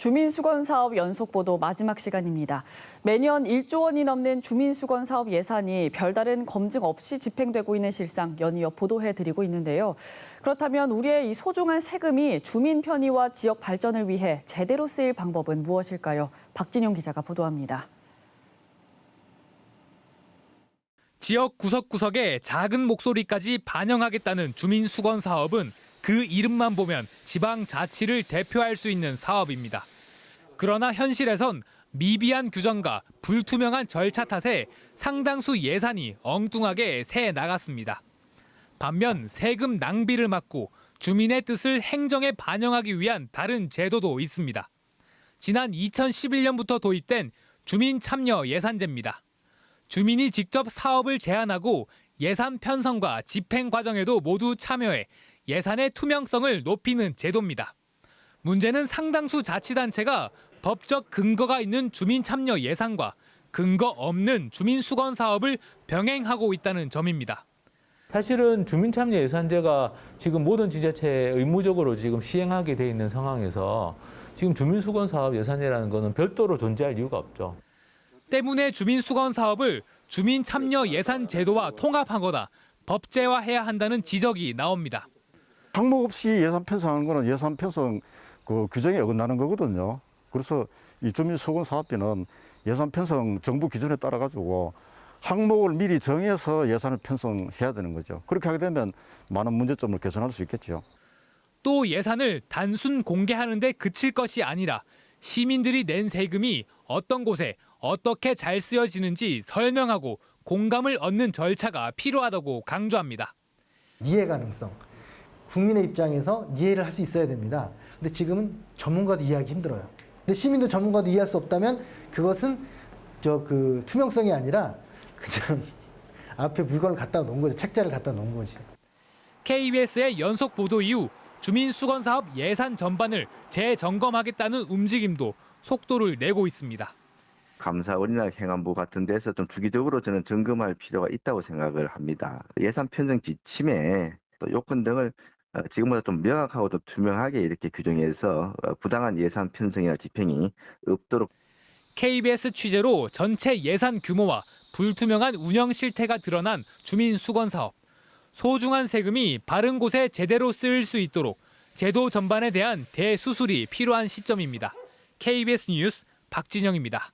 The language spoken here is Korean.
주민수건사업 연속보도 마지막 시간입니다. 매년 1조 원이 넘는 주민수건사업 예산이 별다른 검증 없이 집행되고 있는 실상 연이어 보도해드리고 있는데요. 그렇다면 우리의 이 소중한 세금이 주민 편의와 지역 발전을 위해 제대로 쓰일 방법은 무엇일까요? 박진용 기자가 보도합니다. 지역 구석구석에 작은 목소리까지 반영하겠다는 주민수건사업은 그 이름만 보면 지방자치를 대표할 수 있는 사업입니다. 그러나 현실에선 미비한 규정과 불투명한 절차 탓에 상당수 예산이 엉뚱하게 새 나갔습니다. 반면 세금 낭비를 막고 주민의 뜻을 행정에 반영하기 위한 다른 제도도 있습니다. 지난 2011년부터 도입된 주민참여 예산제입니다. 주민이 직접 사업을 제안하고 예산 편성과 집행 과정에도 모두 참여해 예산의 투명성을 높이는 제도입니다. 문제는 상당수 자치단체가 법적 근거가 있는 주민참여 예산과 근거 없는 주민수건 사업을 병행하고 있다는 점입니다. 사실은 주민참여 예산제가 지금 모든 지자체에 의무적으로 지금 시행하게 돼 있는 상황에서 지금 주민수건 사업 예산이라는 것은 별도로 존재할 이유가 없죠. 때문에 주민수건 사업을 주민참여 예산 제도와 통합하거나 법제화해야 한다는 지적이 나옵니다. 항목 없이 예산 편성하는 거는 예산 편성 규정에 어긋나는 거거든요. 그래서 이 주민수건사업비는 예산 편성 정부 기준에 따라 가지고 항목을 미리 정해서 예산을 편성해야 되는 거죠. 그렇게 하게 되면 많은 문제점을 개선할 수 있겠죠. 또 예산을 단순 공개하는 데 그칠 것이 아니라 시민들이 낸 세금이 어떤 곳에 어떻게 잘 쓰여지는지 설명하고 공감을 얻는 절차가 필요하다고 강조합니다. 이해 가능성. 국민의 입장에서 이해를 할 수 있어야 됩니다. 근데 지금은 전문가도 이해하기 힘들어요. 근데 시민도 전문가도 이해할 수 없다면 그것은 투명성이 아니라 그냥 앞에 물건을 갖다 놓은 거죠. 책자를 갖다 놓은 거지. KBS의 연속 보도 이후 주민수건 사업 예산 전반을 재점검하겠다는 움직임도 속도를 내고 있습니다. 감사 어린이날 행안부 같은 데서 좀 주기적으로 저는 점검할 필요가 있다고 생각을 합니다. 예산 편성 지침에 또 요건 등을 지금보다 좀 명확하고 또 투명하게 이렇게 규정해서 부당한 예산 편성이나 집행이 없도록. KBS 취재로 전체 예산 규모와 불투명한 운영 실태가 드러난 주민수건 사업. 소중한 세금이 바른 곳에 제대로 쓰일 수 있도록 제도 전반에 대한 대수술이 필요한 시점입니다. KBS 뉴스 박진영입니다.